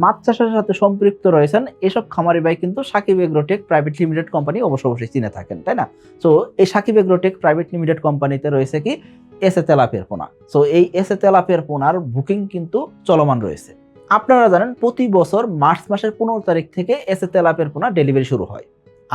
মাছ চাষের সাথে সম্পৃক্ত রয়েছেন এসব খামারি ভাই কিন্তু Sakib Agrotech Private Limited company অবশ্যই চিনে থাকেন, তাই না? তো এই সাকিব এগ্রোটেক প্রাইভেট লিমিটেড কোম্পানিতে রয়েছে কি এসএ তেলাপিয়ার পোনা। তো এই এসএ তেলাপিয়ার পোনার বুকিং কিন্তু চলমান রয়েছে। আপনারা জানেন প্রতি বছর মার্চ মাসের 15 তারিখ থেকে এসএ তেলাপিয়ার পোনা ডেলিভারি শুরু হয়,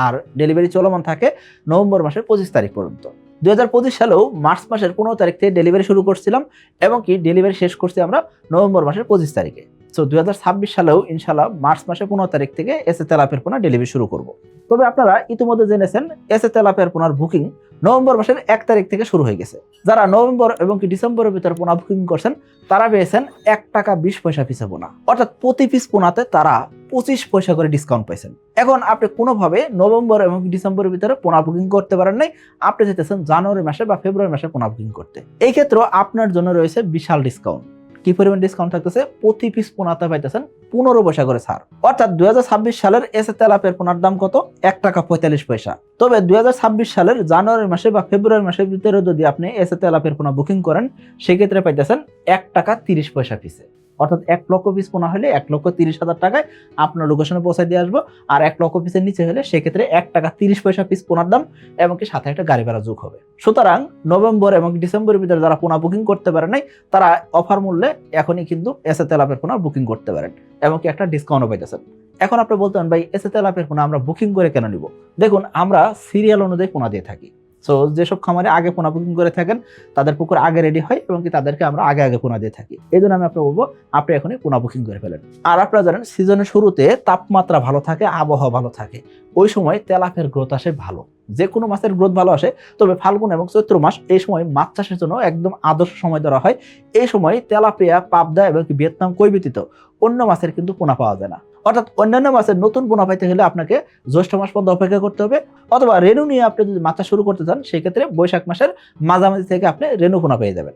আর ডেলিভারি চলমান থাকে নভেম্বর মাসের 25 তারিখ পর্যন্ত। 2025 সালেও মার্চ মাসের 15 তারিখ থেকে ডেলিভারি শুরু করছিলাম এবং কি ডেলিভারি শেষ করছি আমরা নভেম্বর মাসের 25 তারিখে। সো 2026 সালেও ইনশাল্লাহ মার্চ মাসের 15 তারিখ থেকে এসএ তেলাপিয়ার পোনা ডেলিভারি শুরু করব। তবে আপনারা ইতিমধ্যে জেনেছেন এসএ তেলাপিয়ার পোনার বুকিং নভেম্বর মাসের 1 তারিখ থেকে শুরু হয়ে গেছে। যারা নভেম্বর এবং কি ডিসেম্বরের ভিতরে পোনা বুকিং করছেন তারা পেয়েছেন 1 টাকা 20 পয়সা পিছে পোনা, অর্থাৎ প্রতি পিস পোনাতে তারা 25 পয়সা করে ডিসকাউন্ট পাইছেন। এখন আপনি কোনোভাবে নভেম্বর এবং ডিসেম্বরের ভিতরে পোনা বুকিং করতে পারেন নাই, আপনি যেতেছেন জানুয়ারি মাসে বা ফেব্রুয়ারি মাসে পোনা বুকিং করতে। এই ক্ষেত্রে আপনার জন্য রয়েছে বিশাল ডিসকাউন্ট। কি পরিমাণ ডিসকাউন্ট থাকতেছে? প্রতি পিস পোনাতে পাইতেছেন 15 পয়সা করে ছাড়। অর্থাৎ 2026 সালের এসএ তেলাপিয়ার পোনার দাম কত? 1 টাকা 45 পয়সা। তবে 2026 সালের জানুয়ারি মাসে বা ফেব্রুয়ারি মাসের ভিতরে যদি আপনি এসএ তেলাপিয়ার পোনা বুকিং করেন সেক্ষেত্রে পাইতেছেন 1 টাকা 30 পয়সা পিসে। অর্থাৎ 1 লক্ষ পিস পোনা হলে 1,30,000 টাকায় আপনার লোকেশনে পৌঁছে দিয়ে আসবো। আর 1 লক্ষ পিসের নিচে হলে সেক্ষেত্রে 1 টাকা 30 পয়সা পিস পোনার দাম এবং কি সাথে একটা গাড়ি ভাড়া যোগ হবে। সুতরাং নভেম্বর এবং ডিসেম্বরের ভিতরে যারা পোনা বুকিং করতে পারে নাই তারা অফার মূল্যে এখনই কিন্তু এসএ তেলাপিয়ার পোনা বুকিং করতে পারেন এবং কি একটা ডিসকাউন্টও পাইতেছেন। এখন আপনি বলতে পারেন ভাই এসএ তেলাপিয়ার পোনা আমরা বুকিং করে কেন নিব? দেখুন, আমরা সিরিয়াল অনুযায়ী পোনা দিয়ে থাকি। সো যেসব খামারে আগে পোনা বুকিং করে থাকেন তাদের পুকুর আগে রেডি হয় এবং কি তাদেরকে আমরা আগে পোনা দিয়ে থাকি। এই জন্য আমি আপনাকে বলবো আপনি এখনই পোনা বুকিং করে ফেলেন। আর আপনারা জানেন সিজনের শুরুতে তাপমাত্রা ভালো থাকে, আবহাওয়া ভালো থাকে, ওই সময় তেলাপিয়ার গ্রোথ আসে ভালো। যে কোনো মাছের গ্রোথ ভালো আসে, তবে ফাল্গুন এবং চৈত্র মাস এই সময় মাছ চাষের জন্য একদম আদর্শ সময় ধরা হয়। এই সময় তেলাপিয়া, পাবদা এবং ভিয়েতনাম কই ব্যতীত অন্য মাছের কিন্তু পোনা পাওয়া যায় না। অর্থাৎ অন্যান্য মাছের নতুন পোনা পাইতে হলে আপনাকে জ্যৈষ্ঠ মাস পর্যন্ত অপেক্ষা করতে হবে, অথবা রেনু নিয়ে আপনি যদি মাছ চাষ শুরু করতে চান সেক্ষেত্রে বৈশাখ মাসের মাঝামাঝি থেকে আপনি রেনু পোনা পেয়ে যাবেন।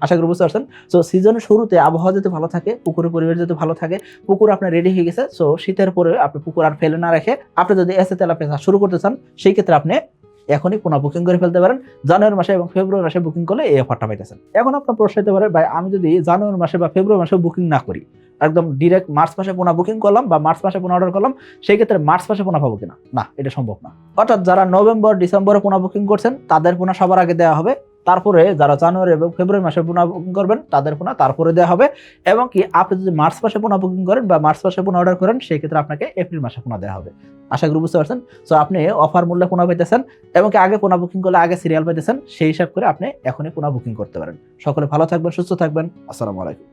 আশা করি বুঝতে পারছেন। সো সিজনের শুরুতে আবহাওয়া যদি ভালো থাকে, পুকুরের পরিবেশ যদি ভালো থাকে, পুকুর আপনার রেডি হয়ে গেছে, সো শীতের পরে আপনি পুকুর আর ফেলে না রেখে আপনি যদি এসএ তেলাপিয়া চাষ শুরু করতে চান সেই ক্ষেত্রে আপনি এখনই পোনা বুকিং করে ফেলতে পারেন। জানুয়ারি মাসে এবং ফেব্রুয়ারি মাসে বুকিং করলে এই অফারটা পাইতেছেন। এখন আপনার প্রশ্ন হতে পারে ভাই আমি যদি জানুয়ারি মাসে বা ফেব্রুয়ারি মাসে বুকিং না করি, একদম ডিরেক্ট মার্চ মাসে পোনা বুকিং করলাম বা মার্চ মাসে পোনা অর্ডার করলাম, সেই ক্ষেত্রে মার্চ মাসে পোনা পাবো কিনা? না, এটা সম্ভব না। অর্থাৎ যারা নভেম্বর ডিসেম্বরে পোনা বুকিং করছেন তাদের পোনা সবার আগে দেওয়া হবে, তারপরে যারা জানুয়ারি এবং ফেব্রুয়ারি মাসে পোনা বুকিং করবেন তাদের পোনা তারপরে দেওয়া হবে, এবং কি আপনি যদি মার্চ মাসে পোনা বুকিং করেন বা মার্চ মাসে পোনা অর্ডার করেন সেই ক্ষেত্রে আপনাকে এপ্রিল মাসে পোনা দেওয়া হবে। আশা করি বুঝতে পারছেন। সো আপনি অফার মূল্যে পোনা পাইতেছেন এবং কি আগে পোনা বুকিং করলে আগে সিরিয়াল পাইতেছেন, সেই হিসাব করে আপনি এখনই পোনা বুকিং করতে পারেন। সকলে ভালো থাকবেন, সুস্থ থাকবেন। আসসালামু আলাইকুম।